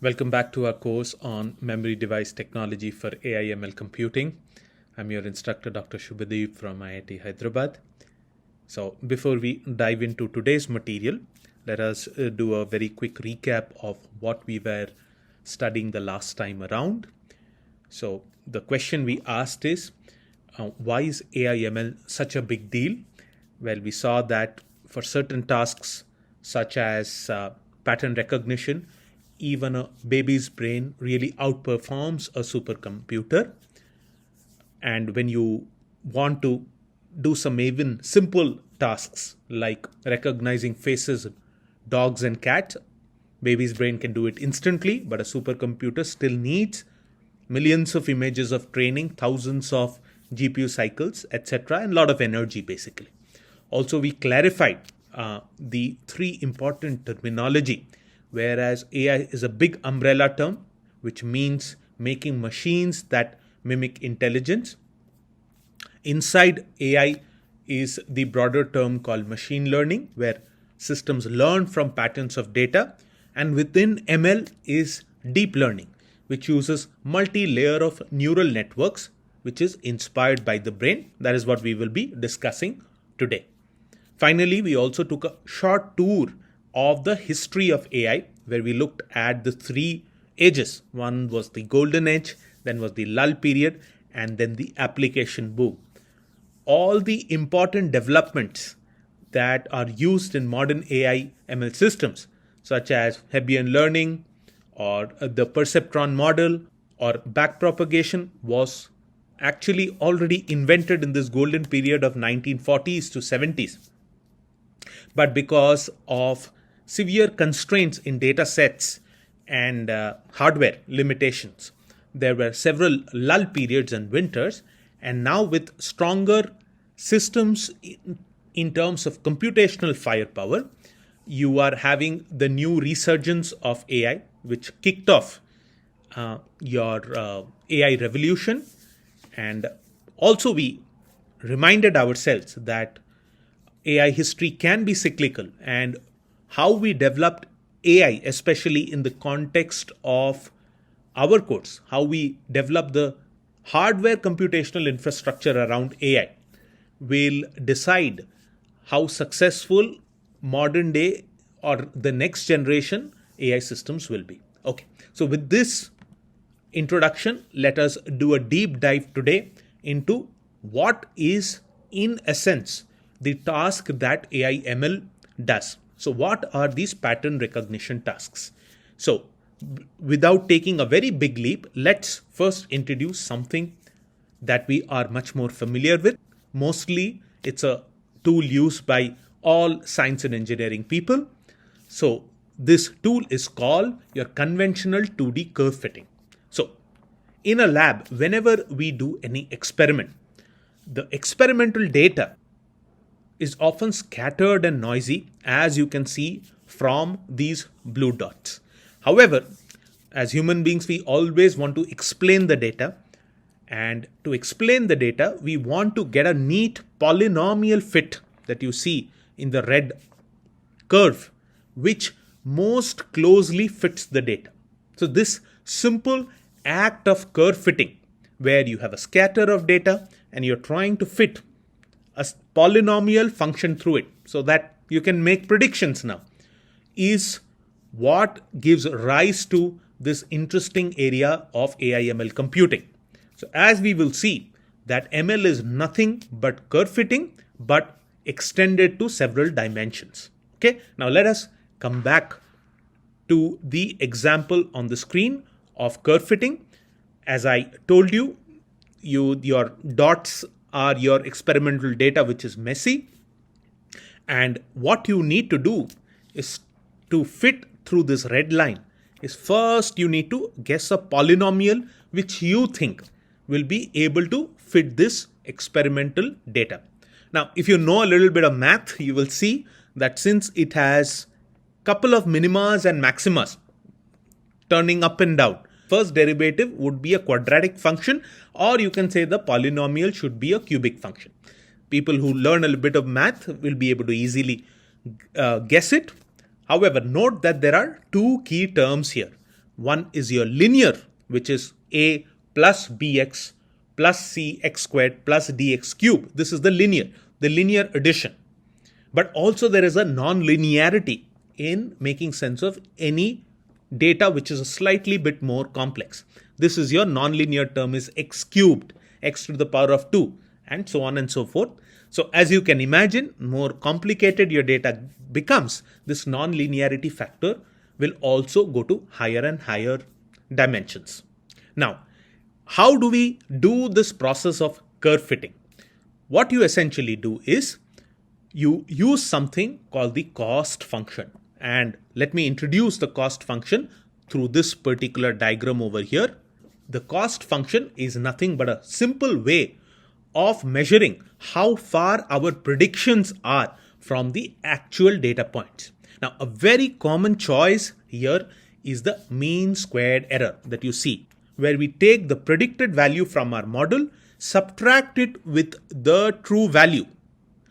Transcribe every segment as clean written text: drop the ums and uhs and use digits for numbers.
Welcome back to our course on memory device technology for AI/ML computing. I'm your instructor, Dr. Shubhadeep from IIT Hyderabad. So before we dive into today's material, let us do a very quick recap of what we were studying the last time around. So the question we asked is, why is AI/ML such a big deal? Well, we saw that for certain tasks such as pattern recognition, even a baby's brain really outperforms a supercomputer. And when you want to do some even simple tasks like recognizing faces, dogs and cats, baby's brain can do it instantly, but a supercomputer still needs millions of images of training, thousands of GPU cycles, etc., and a lot of energy basically. Also, we clarified the three important terminology. Whereas AI is a big umbrella term, which means making machines that mimic intelligence. Inside AI is the broader term called machine learning, where systems learn from patterns of data. And within ML is deep learning, which uses multi-layer of neural networks, which is inspired by the brain. That is what we will be discussing today. Finally, we also took a short tour of the history of AI, where we looked at the three ages. One was the golden age, then was the lull period, and then the application boom. All the important developments that are used in modern AI ML systems, such as Hebbian learning or the perceptron model or backpropagation, was actually already invented in this golden period of 1940s to 70s. But because of severe constraints in data sets and hardware limitations, there were several lull periods and winters. And now with stronger systems in terms of computational firepower, you are having the new resurgence of AI, which kicked off your AI revolution. And also we reminded ourselves that AI history can be cyclical, and how we developed AI, especially in the context of our course, how we develop the hardware computational infrastructure around AI, will decide how successful modern day or the next generation AI systems will be. Okay, so with this introduction, let us do a deep dive today into what is, in essence, the task that AI ML does. So what are these pattern recognition tasks? So without taking a very big leap, let's first introduce something that we are much more familiar with. Mostly it's a tool used by all science and engineering people. So this tool is called your conventional 2D curve fitting. So in a lab, whenever we do any experiment, the experimental data is often scattered and noisy, as you can see from these blue dots. However, as human beings, we always want to explain the data. And to explain the data, we want to get a neat polynomial fit that you see in the red curve, which most closely fits the data. So this simple act of curve fitting, where you have a scatter of data and you're trying to fit a polynomial function through it so that you can make predictions now, is what gives rise to this interesting area of AI/ML computing. So as we will see, that ML is nothing but curve fitting, but extended to several dimensions. Okay, now let us come back to the example on the screen of curve fitting. As I told you, your dots are your experimental data, which is messy. And what you need to do is to fit through this red line is first you need to guess a polynomial which you think will be able to fit this experimental data. Now, if you know a little bit of math, you will see that since it has couple of minimas and maximas turning up and down, first derivative would be a quadratic function, or you can say the polynomial should be a cubic function. People who learn a little bit of math will be able to easily guess it. However, note that there are two key terms here. One is your linear, which is a plus bx plus cx squared plus dx cube. This is the linear addition. But also there is a non-linearity in making sense of any data which is a slightly bit more complex. This is your non-linear term is x cubed, x to the power of 2, and so on and so forth. So as you can imagine, more complicated your data becomes, this non-linearity factor will also go to higher and higher dimensions. Now, how do we do this process of curve fitting? What you essentially do is you use something called the cost function. And let me introduce the cost function through this particular diagram over here. The cost function is nothing but a simple way of measuring how far our predictions are from the actual data points. Now, a very common choice here is the mean squared error that you see, where we take the predicted value from our model, subtract it with the true value,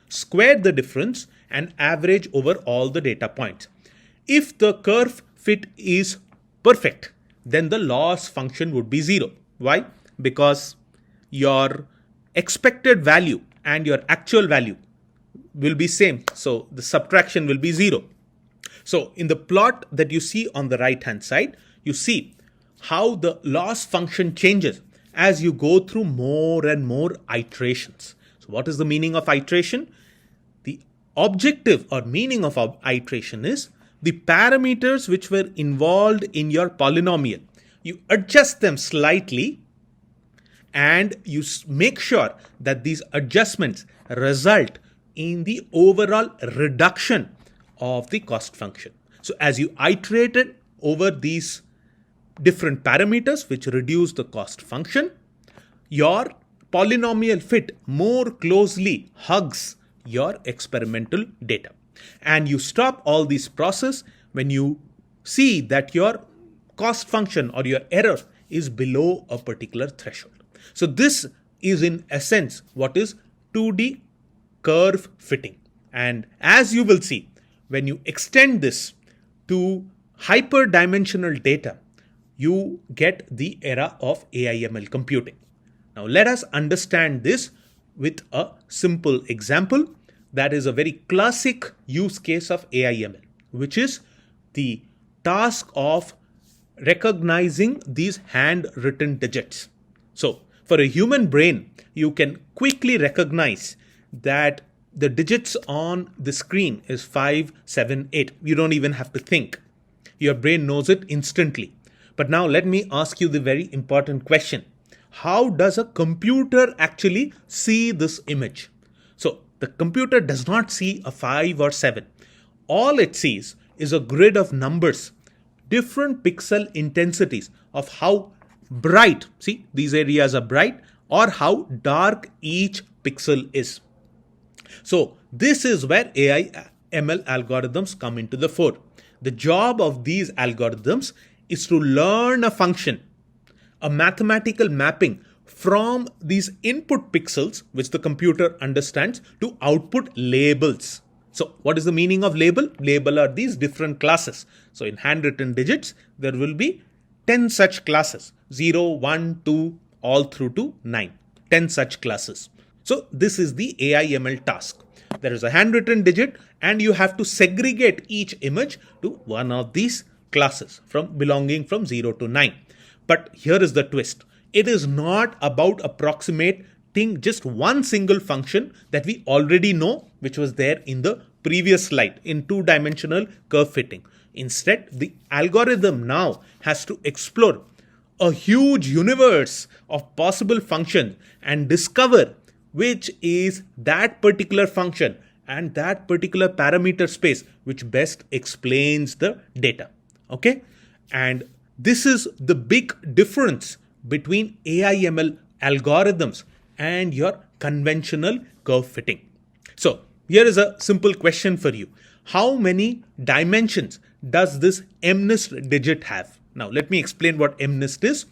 square the difference, and average over all the data points. If the curve fit is perfect, then the loss function would be 0. Why? Because your expected value and your actual value will be same. So the subtraction will be 0. So in the plot that you see on the right hand side, you see how the loss function changes as you go through more and more iterations. So what is the meaning of iteration? The objective or meaning of iteration is the parameters which were involved in your polynomial. You adjust them slightly and you make sure that these adjustments result in the overall reduction of the cost function. So as you iterated over these different parameters which reduce the cost function, your polynomial fit more closely hugs your experimental data. And you stop all this process when you see that your cost function or your error is below a particular threshold. So this is in essence what is 2D curve fitting. And as you will see, when you extend this to hyperdimensional data, you get the era of AI/ML computing. Now let us understand this with a simple example that is a very classic use case of AI/ML, which is the task of recognizing these handwritten digits. So for a human brain, you can quickly recognize that the digits on the screen is 5, 7, 8. You don't even have to think. Your brain knows it instantly. But now let me ask you the very important question. How does a computer actually see this image? So the computer does not see a 5 or 7. All it sees is a grid of numbers, different pixel intensities of how bright, see these areas are bright, or how dark each pixel is. So this is where AI/ML algorithms come into the fore. The job of these algorithms is to learn a function, a mathematical mapping from these input pixels, which the computer understands, to output labels. So what is the meaning of label? Label are these different classes. So in handwritten digits, there will be 10 such classes, 0, 1, 2, all through to 9, 10 such classes. So this is the AI/ML task. There is a handwritten digit and you have to segregate each image to one of these classes belonging from 0 to 9. But here is the twist. It is not about approximating just one single function that we already know, which was there in the previous slide in 2-dimensional curve fitting. Instead, the algorithm now has to explore a huge universe of possible functions and discover which is that particular function and that particular parameter space which best explains the data. Okay? And this is the big difference between AI/ML algorithms and your conventional curve fitting. So here is a simple question for you. How many dimensions does this MNIST digit have? Now let me explain what MNIST is.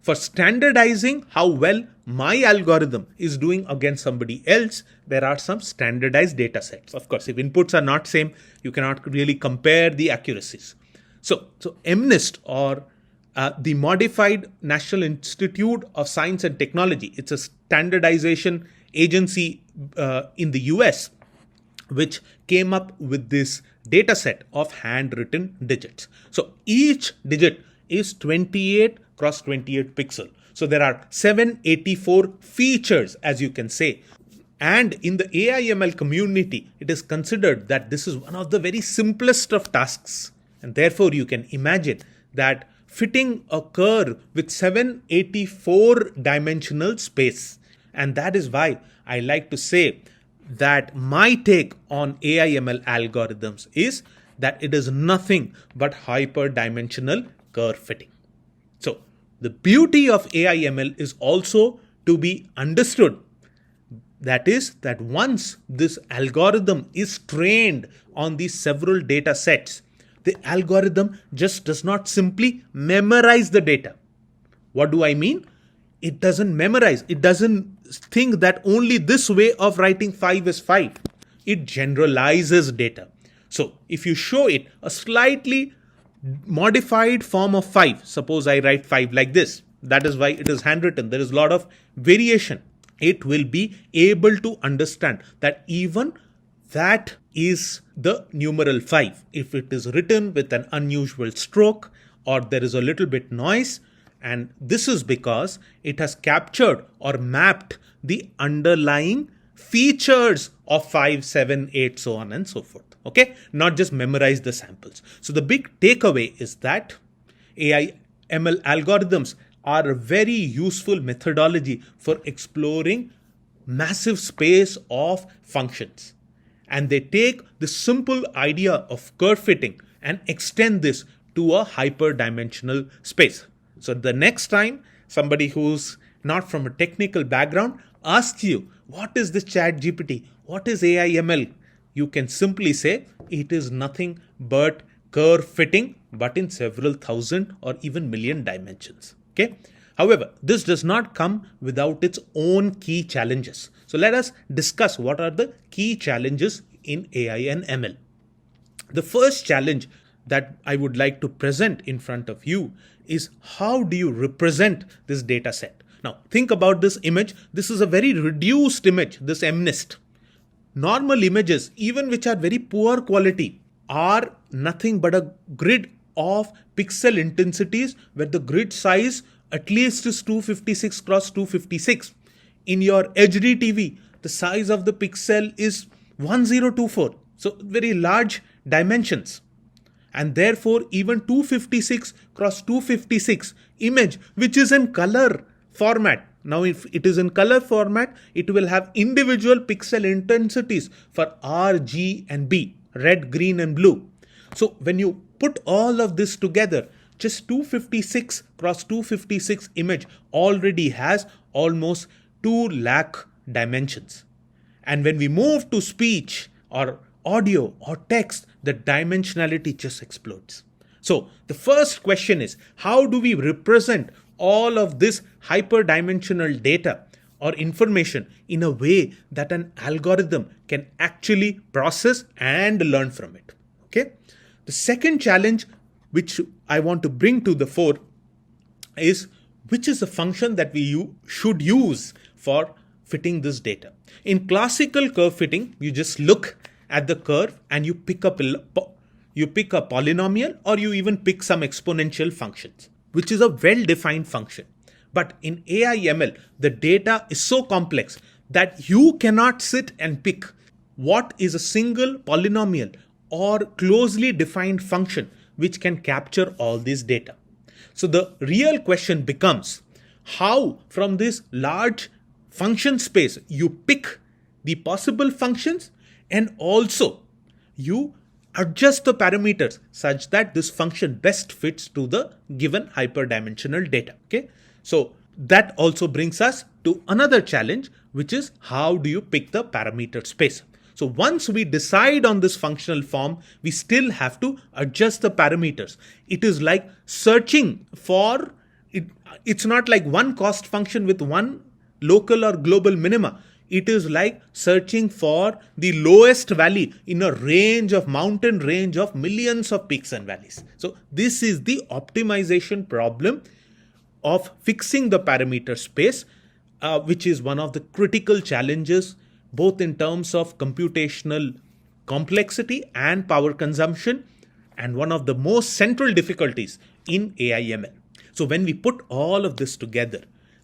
For standardizing how well my algorithm is doing against somebody else, there are some standardized data sets. Of course, if inputs are not same, you cannot really compare the accuracies. So MNIST or the Modified National Institute of Science and Technology, it's a standardization agency in the US, which came up with this data set of handwritten digits. So each digit is 28 cross 28 pixel. So there are 784 features, as you can say. And in the AI/ML community, it is considered that this is one of the very simplest of tasks. And therefore, you can imagine that fitting a curve with 784 dimensional space. And that is why I like to say that my take on AI/ML algorithms is that it is nothing but hyperdimensional curve fitting. So the beauty of AI/ML is also to be understood. That is, that once this algorithm is trained on these several data sets, the algorithm just does not simply memorize the data. What do I mean? It doesn't memorize. It doesn't think that only this way of writing 5 is 5. It generalizes data. So if you show it a slightly modified form of 5, suppose I write 5 like this, that is why it is handwritten. There is a lot of variation. It will be able to understand that even that is the numeral 5. If it is written with an unusual stroke or there is a little bit noise, and this is because it has captured or mapped the underlying features of 5, 7, 8, so on and so forth. Okay, not just memorize the samples. So the big takeaway is that AI/ML algorithms are a very useful methodology for exploring massive space of functions. And they take the simple idea of curve fitting and extend this to a hyperdimensional space. So the next time somebody who's not from a technical background asks you, what is this ChatGPT? What is AI/ML? You can simply say it is nothing but curve fitting, but in several thousand or even million dimensions. Okay. However, this does not come without its own key challenges. So let us discuss what are the key challenges in AI and ML. The first challenge that I would like to present in front of you is how do you represent this data set? Now, think about this image. This is a very reduced image, this MNIST. Normal images, even which are very poor quality, are nothing but a grid of pixel intensities where the grid size at least is 256 cross 256. In your HD TV, the size of the pixel is 1024. So very large dimensions. And therefore, even 256 cross 256 image, which is in color format. Now, if it is in color format, it will have individual pixel intensities for R, G, and B, red, green, and blue. So when you put all of this together, just 256 cross 256 image already has almost 2 lakh dimensions. And when we move to speech or audio or text, the dimensionality just explodes. So the first question is, how do we represent all of this hyperdimensional data or information in a way that an algorithm can actually process and learn from it? Okay. The second challenge which I want to bring to the fore is, which is the function that we should use for fitting this data. In classical curve fitting, you just look at the curve and you pick a polynomial, or you even pick some exponential functions, which is a well-defined function. But in AI/ML, the data is so complex that you cannot sit and pick what is a single polynomial or closely defined function which can capture all this data. So the real question becomes, how from this large function space you pick the possible functions and also you adjust the parameters such that this function best fits to the given hyperdimensional data. Okay, so that also brings us to another challenge, which is how do you pick the parameter space? So once we decide on this functional form, we still have to adjust the parameters. It is like searching for it. It's not like one cost function with one local or global minima. It is like searching for the lowest valley in a mountain range of millions of peaks and valleys. So this is the optimization problem of fixing the parameter space, which is one of the critical challenges, both in terms of computational complexity and power consumption, and one of the most central difficulties in AI/ML. So when we put all of this together,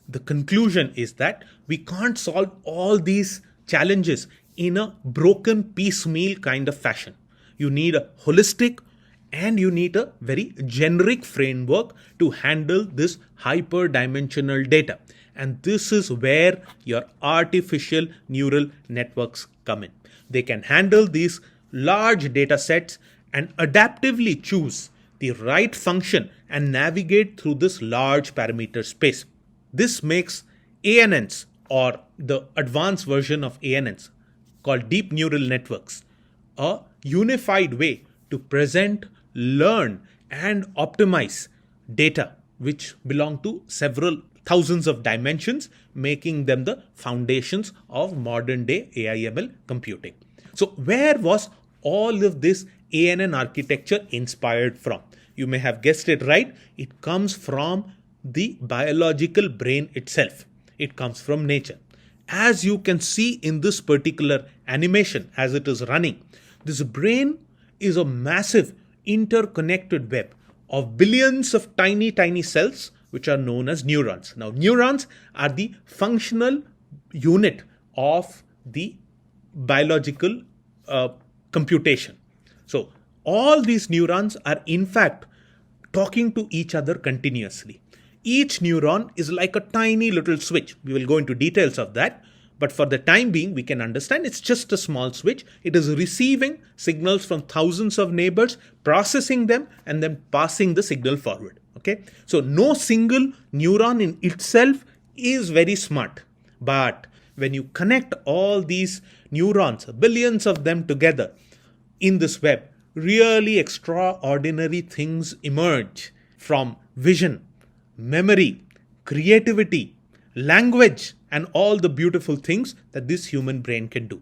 the conclusion is that we can't solve all these challenges in a broken piecemeal kind of fashion. You need a holistic and you need a very generic framework to handle this hyperdimensional data. And this is where your artificial neural networks come in. They can handle these large data sets and adaptively choose the right function and navigate through this large parameter space. This makes ANNs, or the advanced version of ANNs called deep neural networks, a unified way to present, learn, and optimize data which belong to several thousands of dimensions, making them the foundations of modern day AI/ML computing. So where was all of this ANN architecture inspired from? You may have guessed it right. It comes from the biological brain itself. It comes from nature. As you can see in this particular animation as it is running, this brain is a massive interconnected web of billions of tiny cells which are known as neurons. Now, neurons are the functional unit of the biological computation. So all these neurons are in fact talking to each other continuously. Each neuron is like a tiny little switch. We will go into details of that. But for the time being, we can understand it's just a small switch. It is receiving signals from thousands of neighbors, processing them, and then passing the signal forward. Okay. So no single neuron in itself is very smart. But when you connect all these neurons, billions of them together in this web, really extraordinary things emerge from vision, memory, creativity, language, and all the beautiful things that this human brain can do.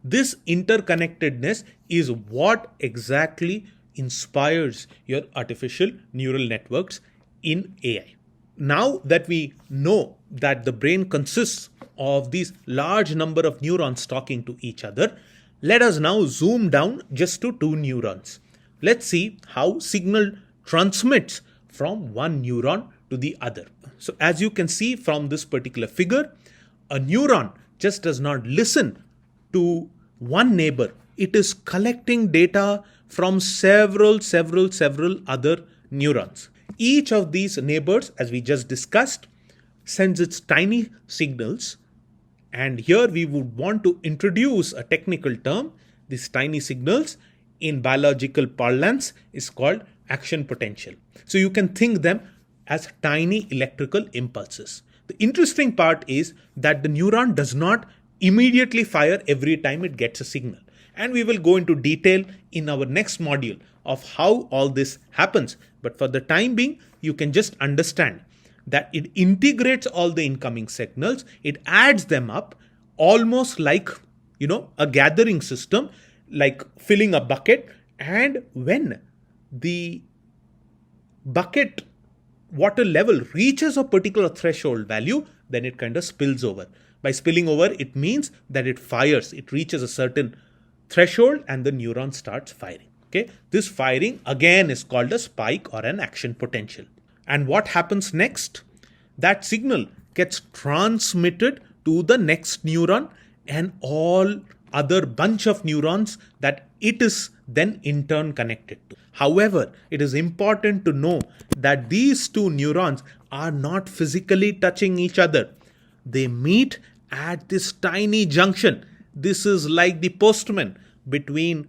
This interconnectedness is what exactly inspires your artificial neural networks in AI. Now that we know that the brain consists of these large number of neurons talking to each other, let us now zoom down just to two neurons. Let's see how signal transmits from one neuron to the other. So as you can see from this particular figure, a neuron just does not listen to one neighbor. It is collecting data from several other neurons. Each of these neighbors, as we just discussed, sends its tiny signals. And here we would want to introduce a technical term. These tiny signals in biological parlance is called action potential. So you can think them as tiny electrical impulses. The interesting part is that the neuron does not immediately fire every time it gets a signal. And we will go into detail in our next module of how all this happens. But for the time being, you can just understand that it integrates all the incoming signals, it adds them up almost like, a gathering system, like filling a bucket. And when the bucket water level reaches a particular threshold value, then it kind of spills over. By spilling over, it means that it fires. It reaches a certain threshold and the neuron starts firing. Okay, this firing again is called a spike or an action potential. And what happens next? That signal gets transmitted to the next neuron and all other bunch of neurons that it is then in turn connected to. However, it is important to know that these two neurons are not physically touching each other. They meet at this tiny junction. This is like the postman between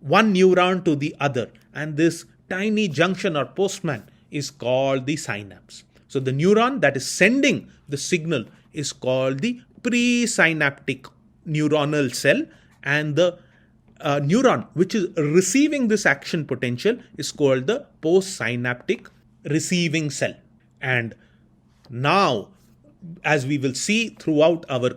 one neuron to the other. And this tiny junction or postman is called the synapse. So the neuron that is sending the signal is called the presynaptic neuronal cell, and the neuron which is receiving this action potential is called the postsynaptic receiving cell. And now, as we will see throughout our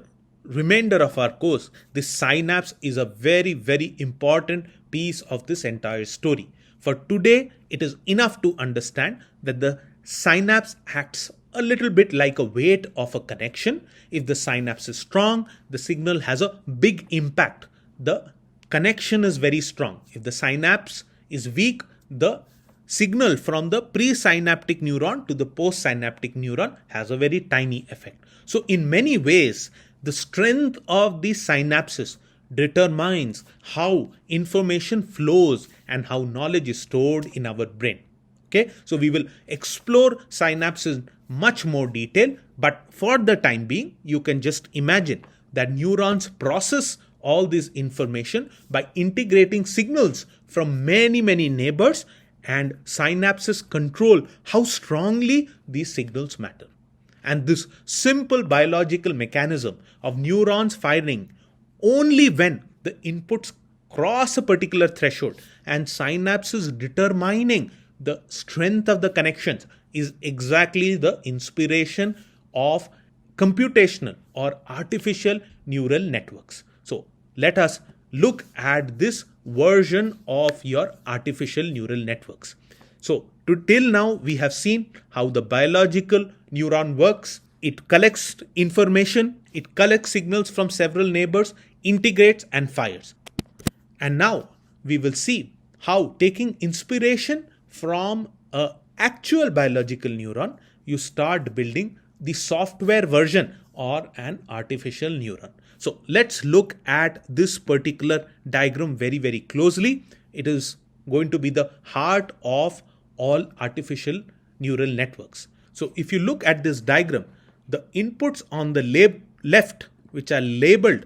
remainder of our course, the synapse is a very, very important piece of this entire story. For today, it is enough to understand that the synapse acts a little bit like a weight of a connection. If the synapse is strong, the signal has a big impact. The connection is very strong. If the synapse is weak, the signal from the presynaptic neuron to the postsynaptic neuron has a very tiny effect. So in many ways, the strength of the synapses determines how information flows and how knowledge is stored in our brain. Okay, so we will explore synapses much more detail, but for the time being, you can just imagine that neurons process all this information by integrating signals from many, many neighbors, and synapses control how strongly these signals matter. And this simple biological mechanism of neurons firing only when the inputs cross a particular threshold and synapses determining the strength of the connections is exactly the inspiration of computational or artificial neural networks. So let us look at this version of your artificial neural networks. So till now we have seen how the biological neuron works. It collects information, it collects signals from several neighbors, integrates and fires. And now we will see how, taking inspiration from an actual biological neuron, you start building the software version or an artificial neuron. So let's look at this particular diagram very, very closely. It is going to be the heart of all artificial neural networks. So if you look at this diagram, the inputs on the left, which are labeled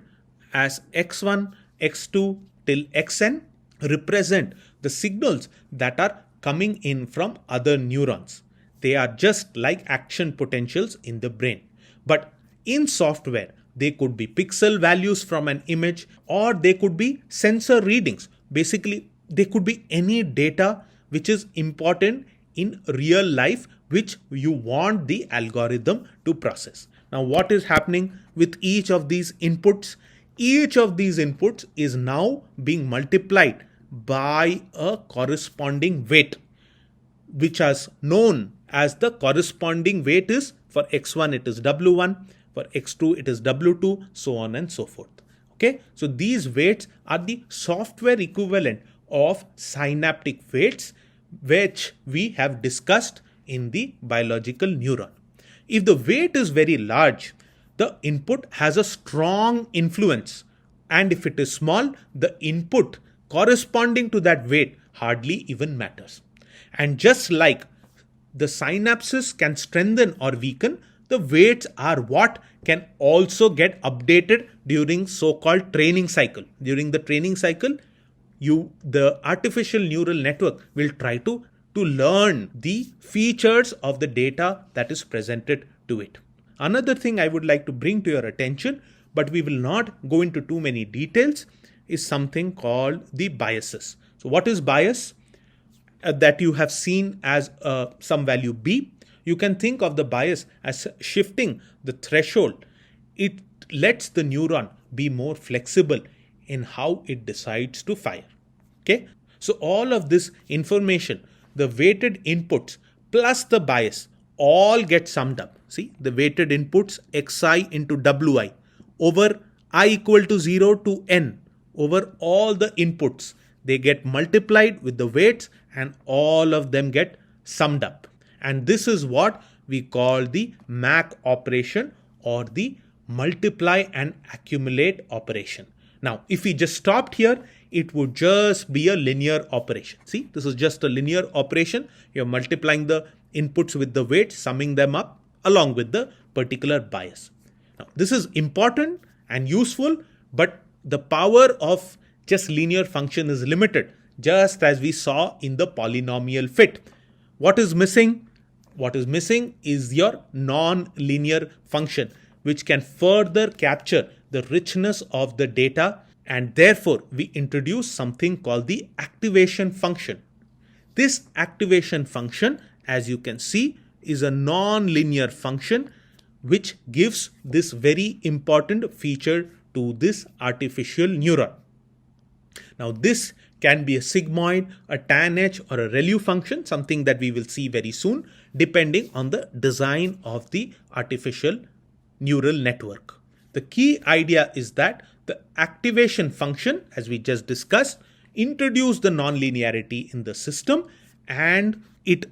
as x1, x2 till xn, represent the signals that are coming in from other neurons. They are just like action potentials in the brain. But in software, they could be pixel values from an image, or they could be sensor readings. Basically, they could be any data which is important in real life, which you want the algorithm to process. Now, what is happening with each of these inputs? Each of these inputs is now being multiplied by a corresponding weight, which is known as the corresponding weight is for x1 it is w1, for x2 it is w2, so on and so forth. Okay, so these weights are the software equivalent of synaptic weights, which we have discussed in the biological neuron. If the weight is very large, the input has a strong influence, and if it is small, the input corresponding to that weight hardly even matters. And just like the synapses can strengthen or weaken, the weights are what can also get updated during so-called training cycle. During the training cycle, the artificial neural network will try to learn the features of the data that is presented to it. Another thing I would like to bring to your attention, but we will not go into too many details, is something called the biases. So what is bias? That you have seen as some value b. You can think of the bias as shifting the threshold. It lets the neuron be more flexible in how it decides to fire. Okay, so all of this information, the weighted inputs plus the bias, all get summed up. See, the weighted inputs xi into wi over I equal to 0 to n over all the inputs. They get multiplied with the weights and all of them get summed up. And this is what we call the MAC operation, or the multiply and accumulate operation. Now, if we just stopped here, it would just be a linear operation. See, this is just a linear operation. You're multiplying the inputs with the weights, summing them up along with the particular bias. Now, this is important and useful, but the power of just linear function is limited, just as we saw in the polynomial fit. What is missing? What is missing is your non-linear function, which can further capture the richness of the data, and therefore we introduce something called the activation function. This activation function, as you can see, is a non-linear function which gives this very important feature to this artificial neuron. Now, this can be a sigmoid, a tanh, or a ReLU function, something that we will see very soon, depending on the design of the artificial neural network. The key idea is that the activation function, as we just discussed, introduces the nonlinearity in the system, and it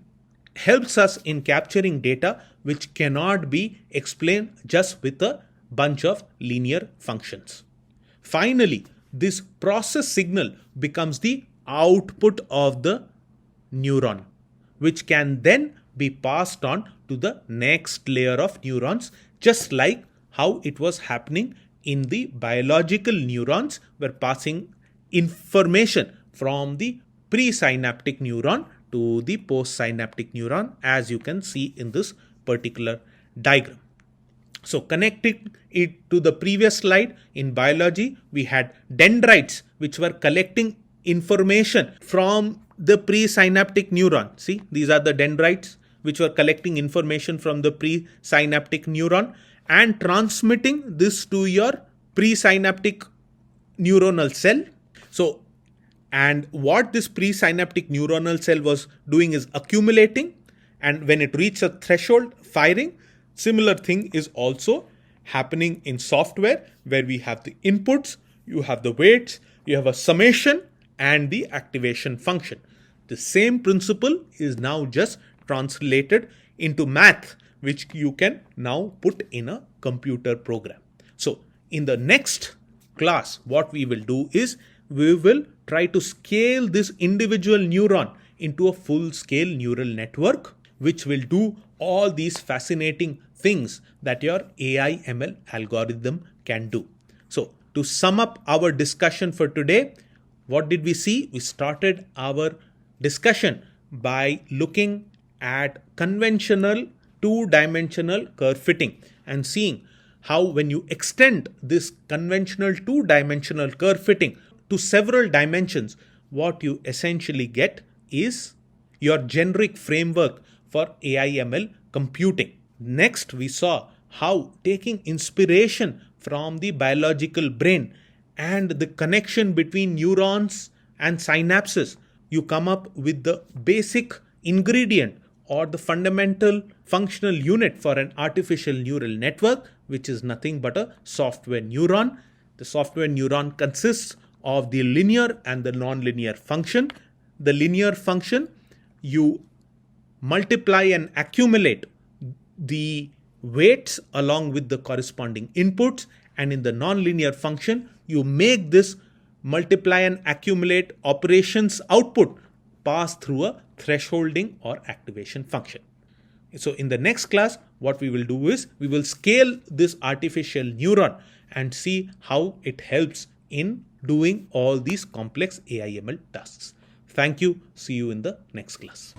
helps us in capturing data which cannot be explained just with a bunch of linear functions. Finally, this process signal becomes the output of the neuron, which can then be passed on to the next layer of neurons, just like how it was happening in the biological neurons were passing information from the presynaptic neuron to the postsynaptic neuron, as you can see in this particular diagram. So connecting it to the previous slide, in biology, we had dendrites which were collecting information from the presynaptic neuron. See, these are the dendrites which were collecting information from the presynaptic neuron and transmitting this to your presynaptic neuronal cell. So, and what this presynaptic neuronal cell was doing is accumulating, and when it reaches a threshold, firing. Similar thing is also happening in software, where we have the inputs, you have the weights, you have a summation and the activation function. The same principle is now just translated into math, which you can now put in a computer program. So in the next class, what we will do is we will try to scale this individual neuron into a full-scale neural network, which will do all these fascinating things that your AI ML algorithm can do. So to sum up our discussion for today, what did we see? We started our discussion by looking at conventional two-dimensional curve fitting and seeing how when you extend this conventional two-dimensional curve fitting to several dimensions, what you essentially get is your generic framework for AI ML computing. Next, we saw how taking inspiration from the biological brain and the connection between neurons and synapses, you come up with the basic ingredient or the fundamental functional unit for an artificial neural network, which is nothing but a software neuron. The software neuron consists of the linear and the nonlinear function. The linear function, you multiply and accumulate the weights along with the corresponding inputs, and in the nonlinear function, you make this multiply and accumulate operations output pass through a thresholding or activation function. So in the next class, what we will do is we will scale this artificial neuron and see how it helps in doing all these complex AI/ML tasks. Thank you. See you in the next class.